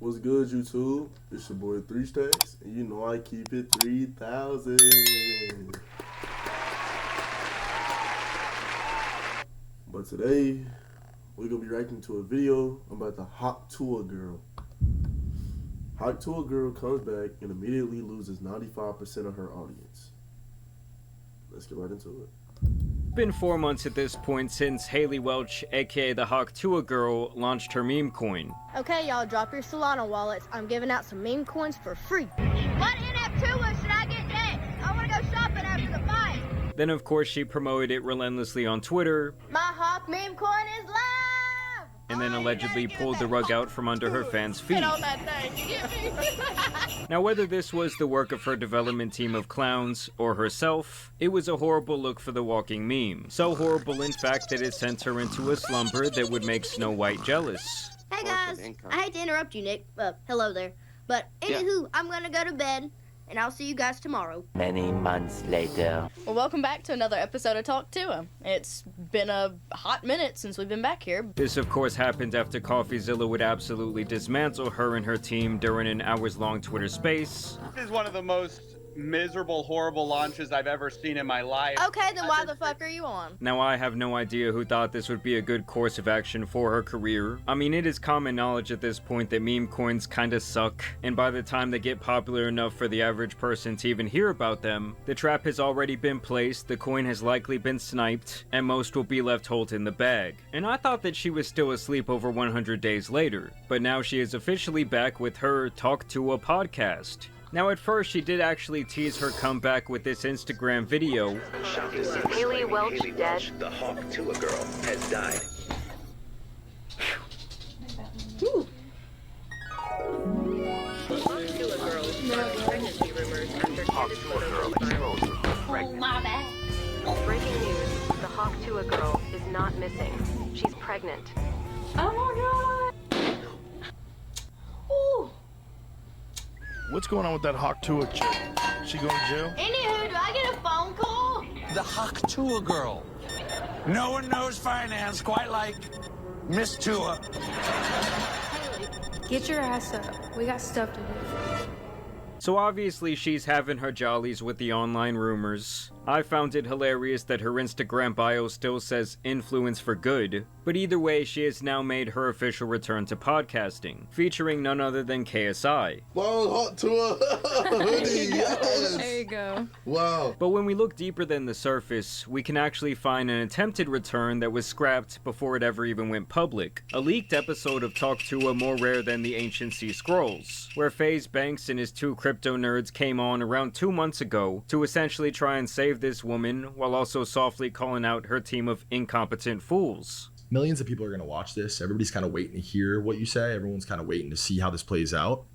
What's good, YouTube? It's your boy 3 Stacks, and you know I keep it 3,000. But today, we're gonna be reacting to a video about the hot Tuah girl. Hot Tuah girl comes back and immediately loses 95% of her audience. Let's get right into it. It's been 4 months at this point since Haley Welch, aka the Hawk Tuah girl, launched her meme coin. Okay, y'all, drop your Solana wallets. I'm giving out some meme coins for free. What NF2 should I get next? I want to go shopping after the fight. Then of course she promoted it relentlessly on Twitter, My Hawk meme coin is live! and then allegedly pulled the rug out from under her fans' feet. Hit on that thing, you get me? Now whether this was the work of her development team of clowns or herself, it was a horrible look for the walking meme. So horrible in fact that it sent her into a slumber that would make Snow White jealous. Hey guys, I hate to interrupt you, Nick. Hello there. But anywho, I'm gonna go to bed, and I'll see you guys tomorrow. Many months later. Well, welcome back to another episode of Talk Tuah. It's been a hot minute since we've been back here. This of course happened after CoffeeZilla would absolutely dismantle her and her team during an hours-long Twitter space. This is one of the most miserable, horrible launches I've ever seen in my life. Okay, then why the fuck are you on? Now I have no idea who thought this would be a good course of action for her career. I mean, it is common knowledge at this point that meme coins kinda suck, and by the time they get popular enough for the average person to even hear about them, the trap has already been placed, the coin has likely been sniped, and most will be left holding the bag. And I thought that she was still asleep over 100 days later, but now she is officially back with her Talk Tuah podcast. Now at first she did actually tease her comeback with this Instagram video. Haley Welch dead. The Hawk Tuah girl has died. Hawk Tuah girl sparked pregnancy rumors after candid photos went viral. Oh, my bad. Breaking news, the Hawk Tuah girl is not missing. She's pregnant. Oh my god. Ooh. What's going on with that Hawk Tuah chick? She going to jail? Anywho, do I get a phone call? The Hawk Tuah girl. No one knows finance quite like Miss Tuah. Get your ass up. We got stuff to do. So obviously she's having her jollies with the online rumors. I found it hilarious that her Instagram bio still says influence for good, but either way she has now made her official return to podcasting, featuring none other than KSI. Wow, hot Tuah hoodie, yes. There you go. Wow. But when we look deeper than the surface, we can actually find an attempted return that was scrapped before it ever even went public. A leaked episode of Talk Tuah more rare than the Ancient Sea Scrolls, where FaZe Banks and his two crypto nerds came on around 2 months ago to essentially try and save this woman while also softly calling out her team of incompetent fools. Millions of people are going to watch this. Everybody's kind of waiting to hear what you say. Everyone's kind of waiting to see how this plays out.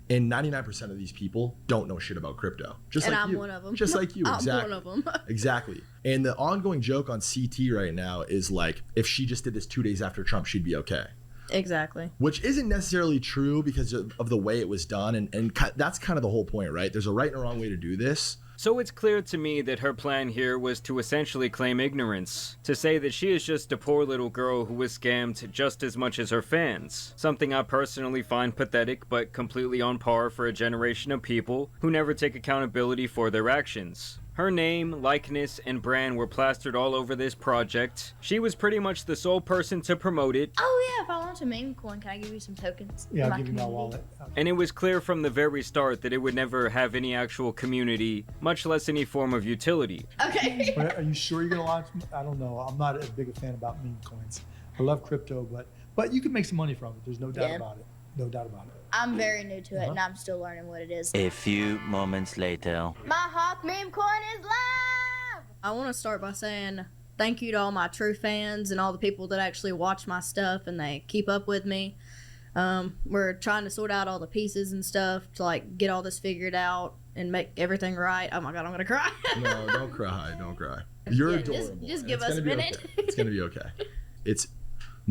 And 99% of these people don't know shit about crypto. Just And like I'm you. one of them. Just like you, exactly. I'm one of them. Exactly. And the ongoing joke on CT right now is like, if she just did this 2 days after Trump, she'd be okay. Exactly. Which isn't necessarily true because of the way it was done. And that's kind of the whole point, right? There's a right and a wrong way to do this. So it's clear to me that her plan here was to essentially claim ignorance, to say that she is just a poor little girl who was scammed just as much as her fans, something I personally find pathetic but completely on par for a generation of people who never take accountability for their actions. Her name, likeness, and brand were plastered all over this project. She was pretty much the sole person to promote it. Oh yeah, if I want a meme coin, can I give you some tokens? Yeah, I'll give you my wallet. And it was clear from the very start that it would never have any actual community, much less any form of utility. Okay. But are you sure you're gonna launch? I don't know. I'm not as big a fan about meme coins. I love crypto, but you can make some money from it. There's no doubt about it. No doubt about it. I'm very new to it, and I'm still learning what it is. A few moments later. My Hawk meme coin is live! I want to start by saying thank you to all my true fans and all the people that actually watch my stuff and they keep up with me. We're trying to sort out all the pieces and stuff to like get all this figured out and make everything right. Oh my god, I'm gonna cry. No, don't cry. Don't cry. You're adorable. Just give us a minute. Okay. It's gonna be okay. It's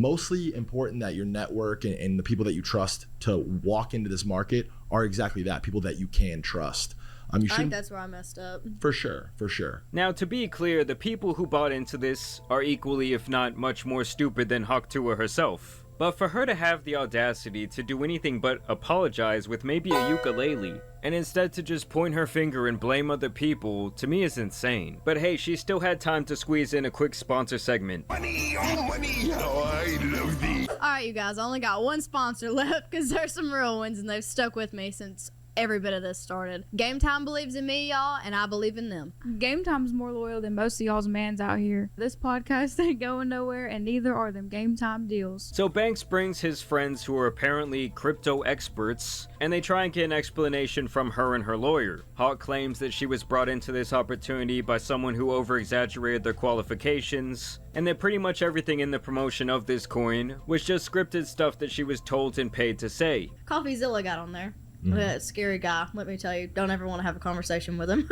mostly important that your network and the people that you trust to walk into this market are exactly that, people that you can trust. I think that's where I messed up. For sure, for sure. Now, to be clear, the people who bought into this are equally, if not much more stupid than Hawk Tuah herself. But for her to have the audacity to do anything but apologize with maybe a ukulele, and instead to just point her finger and blame other people, to me is insane. But hey, she still had time to squeeze in a quick sponsor segment. Money, oh money, how I love thee. Alright, you guys, I only got one sponsor left because there's some real ones and they've stuck with me since every bit of this started. Game Time believes in me, y'all, and I believe in them. Game Time's more loyal than most of y'all's mans out here. This podcast ain't going nowhere, and neither are them Game Time deals. So Banks brings his friends who are apparently crypto experts, and they try and get an explanation from her and her lawyer. Hawk claims that she was brought into this opportunity by someone who over-exaggerated their qualifications, and that pretty much everything in the promotion of this coin was just scripted stuff that she was told and paid to say. CoffeeZilla got on there. That scary guy, let me tell you. Don't ever want to have a conversation with him.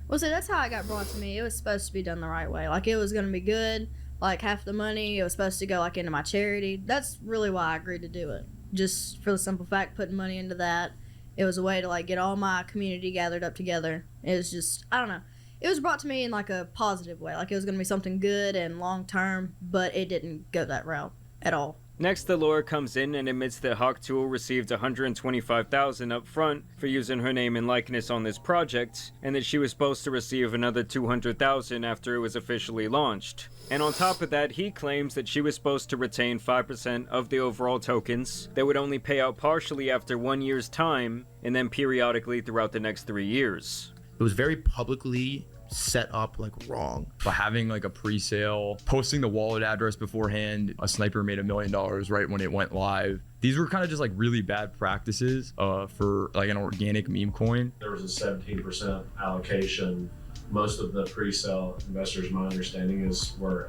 Well, see, that's how it got brought to me. It was supposed to be done the right way. Like, it was going to be good. Like, half the money, it was supposed to go, like, into my charity. That's really why I agreed to do it. Just for the simple fact, putting money into that. It was a way to, like, get all my community gathered up together. It was just, I don't know. It was brought to me in, like, a positive way. Like, it was going to be something good and long-term, but it didn't go that route at all. Next, the lawyer comes in and admits that Hawk Tuah received $125,000 up front for using her name and likeness on this project, and that she was supposed to receive another $200,000 after it was officially launched. And on top of that, he claims that she was supposed to retain 5% of the overall tokens that would only pay out partially after 1 year's time, and then periodically throughout the next 3 years. It was very publicly set up like wrong. By having like a pre-sale, posting the wallet address beforehand, a sniper made $1 million right when it went live. These were kind of just like really bad practices for like an organic meme coin. There was a 17% allocation. Most of the pre-sale investors, my understanding is, were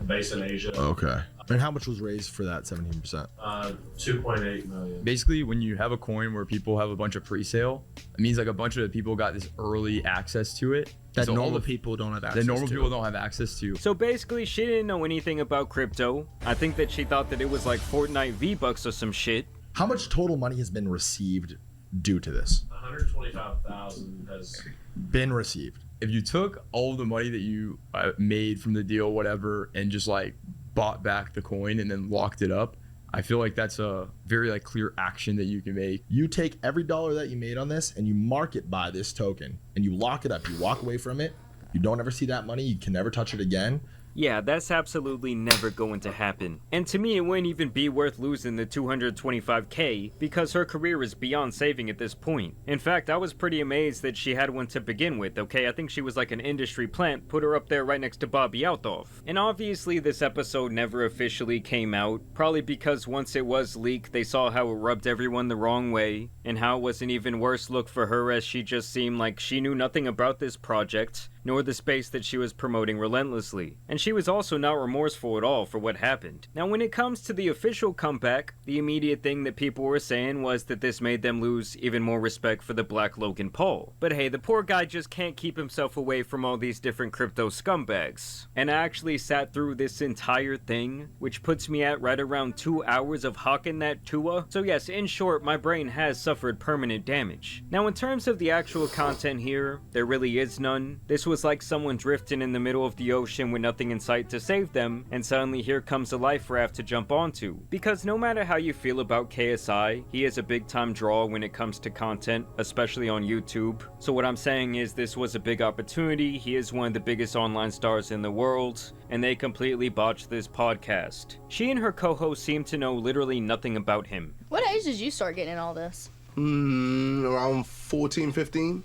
based in Asia. Okay. And how much was raised for that 17%? 2.8 million. Basically, when you have a coin where people have a bunch of pre-sale, it means like a bunch of people got this early access to it. That so normal people don't have access to. That normal people don't have access to. So basically, she didn't know anything about crypto. I think that she thought that it was like Fortnite V-Bucks or some shit. How much total money has been received due to this? 125,000 has been received. If you took all of the money that you made from the deal, whatever, and just like bought back the coin and then locked it up, I feel like that's a very like clear action that you can make. You take every dollar that you made on this and you mark it by this token and you lock it up. You walk away from it. You don't ever see that money. You can never touch it again. Yeah, that's absolutely never going to happen. And to me, it wouldn't even be worth losing the $225K because her career is beyond saving at this point. In fact, I was pretty amazed that she had one to begin with, okay? I think she was like an industry plant, put her up there right next to Bobby Althoff. And obviously this episode never officially came out, probably because once it was leaked, they saw how it rubbed everyone the wrong way, and how it was an even worse look for her as she just seemed like she knew nothing about this project, nor the space that she was promoting relentlessly. And she was also not remorseful at all for what happened. Now when it comes to the official comeback, the immediate thing that people were saying was that this made them lose even more respect for the Black Logan Paul. But hey, the poor guy just can't keep himself away from all these different crypto scumbags. And I actually sat through this entire thing, which puts me at right around 2 hours of hawking that Tuah. So yes, in short, my brain has suffered permanent damage. Now in terms of the actual content here, there really is none. This was like someone drifting in the middle of the ocean with nothing in sight to save them, and suddenly here comes a life raft to jump onto. Because no matter how you feel about KSI, he is a big time draw when it comes to content, especially on YouTube. So what I'm saying is this was a big opportunity. He is one of the biggest online stars in the world, and they completely botched this podcast. She and her co-host seem to know literally nothing about him. What age did you start getting in all this? Around 14, 15.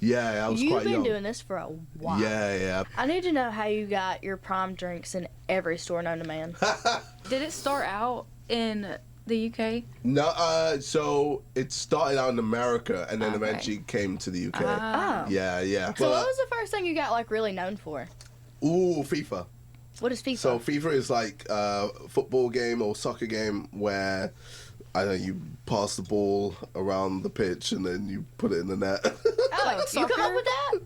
Yeah, I was quite young. You've been doing this for a while. Yeah. I need to know how you got your prime drinks in every store known to man. Did it start out in the UK? No, so it started out in America and then eventually came to the UK. Oh. Yeah. So what was the first thing you got like really known for? Ooh, FIFA. What is FIFA? So FIFA is like a football game or soccer game where you pass the ball around the pitch and then you put it in the net. Oh, you come up with that?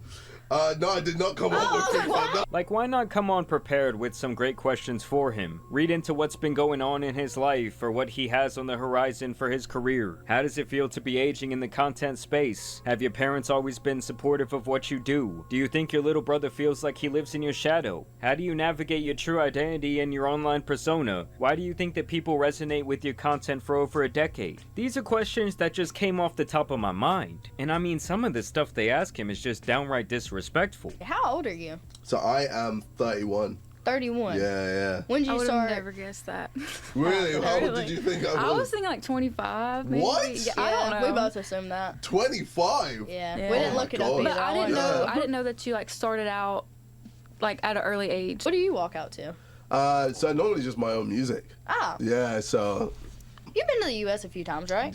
No, I did not come up with free fun. No. Like, why not come on prepared with some great questions for him? Read into what's been going on in his life or what he has on the horizon for his career. How does it feel to be aging in the content space? Have your parents always been supportive of what you do? Do you think your little brother feels like he lives in your shadow? How do you navigate your true identity and your online persona? Why do you think that people resonate with your content for over a decade? These are questions that just came off the top of my mind. And I mean, some of the stuff they ask him is just downright disrespectful. How old are you? So I am 31. 31. Yeah. When did I you would start? have never guessed that. Really? How old did you think I was? I was thinking like 25. Maybe. What? Yeah, I don't know. We both assumed that. 25? Yeah. Yeah. We didn't look it up either. But I didn't know. Yeah. I didn't know that you like started out like at an early age. What do you walk out to? So normally just my own music. Ah. Yeah, so You've been to the U.S. a few times, right?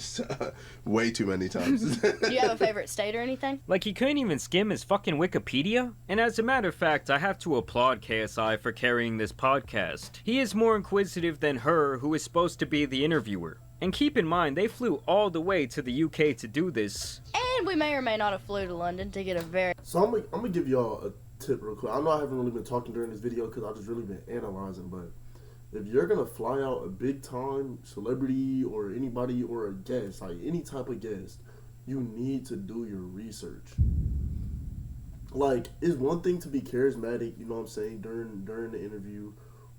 way too many times. Do you have a favorite state or anything? Like, he couldn't even skim his fucking Wikipedia? And as a matter of fact, I have to applaud KSI for carrying this podcast. He is more inquisitive than her, who is supposed to be the interviewer. And keep in mind, they flew all the way to the UK to do this. And we may or may not have flew to London to get a very... So I'm gonna give y'all a tip real quick. I know I haven't really been talking during this video because I've just really been analyzing, but if you're gonna fly out a big time celebrity or anybody or a guest, like any type of guest, you need to do your research. Like, it's one thing to be charismatic, you know what I'm saying, during the interview,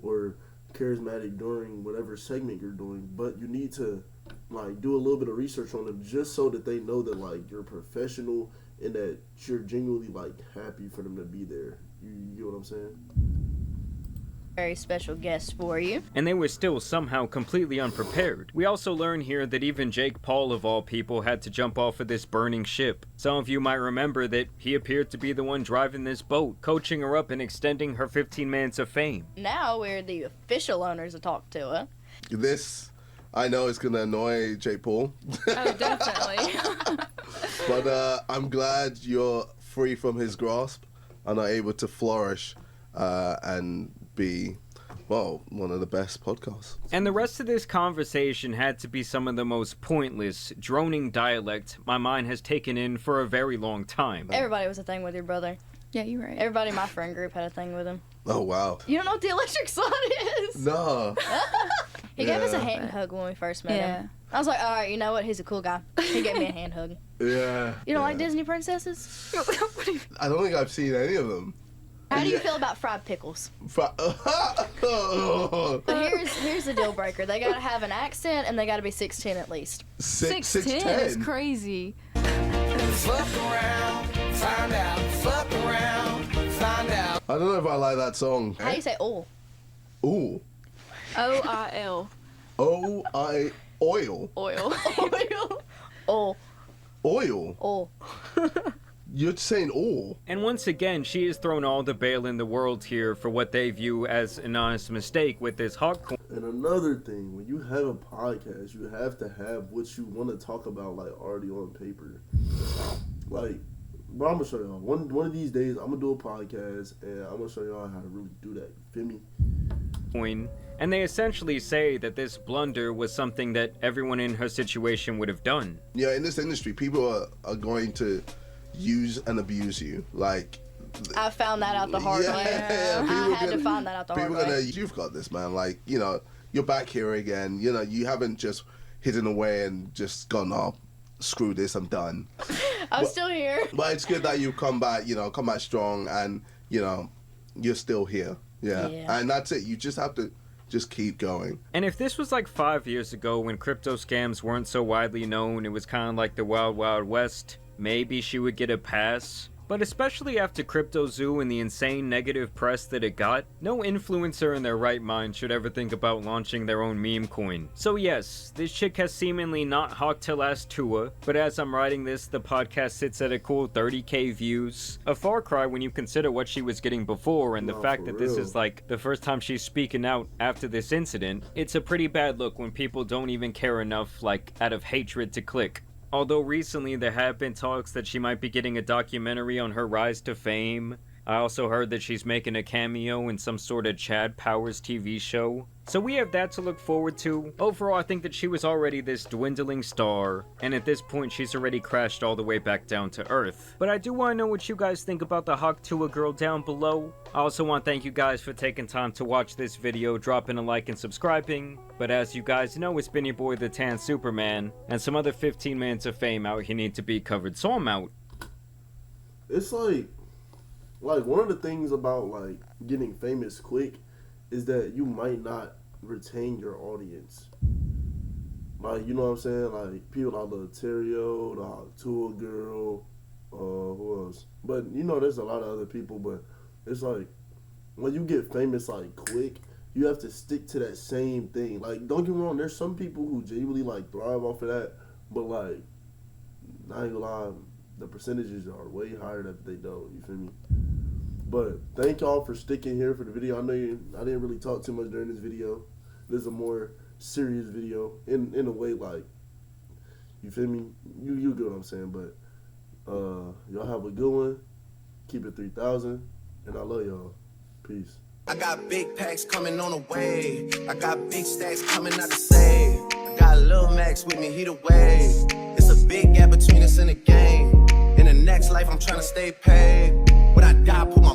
or charismatic during whatever segment you're doing, but you need to like do a little bit of research on them just so that they know that like you're professional and that you're genuinely like happy for them to be there. You get what I'm saying? very special guest for you. And they were still somehow completely unprepared. We also learn here that even Jake Paul, of all people, had to jump off of this burning ship. Some of you might remember that he appeared to be the one driving this boat, coaching her up and extending her 15 minutes of fame. Now we're the official owners of Talk Tuah. This, I know, is going to annoy Jake Paul. Oh, definitely. But I'm glad you're free from his grasp and are able to flourish and be, well, one of the best podcasts. And the rest of this conversation had to be some of the most pointless, droning dialect my mind has taken in for a very long time. Everybody was a thing with your brother. Yeah, you're right. Everybody in my friend group had a thing with him. Oh, wow. You don't know what the electric sun is? No. He gave us a hand hug when we first met him. I was like, all right, you know what? He's a cool guy. He gave me a hand hug. Yeah. You don't like Disney princesses? I don't think I've seen any of them. How do you feel about fried pickles? But here's the deal breaker. They gotta have an accent and they gotta be 6'10" at least. 6'10" is crazy. Fuck around, find out. Fuck around, find out. I don't know if I like that song. How do you say "oil"? Ooh. O-I-L. O-I... Oil. Oil. Oil. Oil? Oil. You're saying oil. And once again, she has thrown all the bail in the world here for what they view as an honest mistake with this hot corn. And another thing, when you have a podcast, you have to have what you want to talk about, like, already on paper. Like, but I'm going to show y'all. One of these days, I'm going to do a podcast, and I'm going to show y'all how to really do that. You feel me? And they essentially say that this blunder was something that everyone in her situation would have done. Yeah, in this industry, people are going to use and abuse you. Like, I found that out the hard way. I had to find that out the hard way. You've got this, man. Like, you know, you're back here again. You know, you haven't just hidden away and just gone, oh, screw this, I'm done. I'm still here. But it's good that you come back strong, and, you know, you're still here. Yeah. And that's it. You just have to just keep going. And if this was like 5 years ago when crypto scams weren't so widely known, it was kind of like the Wild Wild West, maybe she would get a pass. But especially after Crypto Zoo and the insane negative press that it got, no influencer in their right mind should ever think about launching their own meme coin. So yes, this chick has seemingly not hawked till last Tuah, but as I'm writing this, the podcast sits at a cool 30k views. A far cry when you consider what she was getting before and the fact that this is like the first time she's speaking out after this incident. It's a pretty bad look when people don't even care enough, like out of hatred, to click. Although recently there have been talks that she might be getting a documentary on her rise to fame. I also heard that she's making a cameo in some sort of Chad Powers TV show. So we have that to look forward to. Overall, I think that she was already this dwindling star, and at this point she's already crashed all the way back down to earth. But I do want to know what you guys think about the Hawk Tuah girl down below. I also want to thank you guys for taking time to watch this video, dropping a like and subscribing. But as you guys know, it's been your boy the Tan Superman, and some other 15 minutes of fame out here need to be covered, so I'm out. It's like one of the things about like getting famous quick is that you might not retain your audience. Like, you know what I'm saying? Like, people like Laterio, the Hawk Tuah girl, who else? But, you know, there's a lot of other people, but it's like, when you get famous, like, quick, you have to stick to that same thing. Like, don't get me wrong, there's some people who genuinely, like, thrive off of that, but, like, not even gonna lie, the percentages are way higher that they don't, you feel me? But thank y'all for sticking here for the video. I know I didn't really talk too much during this video. This is a more serious video in a way, like, you feel me? You get what I'm saying. But y'all have a good one. Keep it 3,000, and I love y'all. Peace. I got big packs coming on the way. I got big stacks coming out to save. I got Lil Max with me, he the wave. It's a big gap between us in the game. In the next life, I'm trying to stay paid. When I die, put my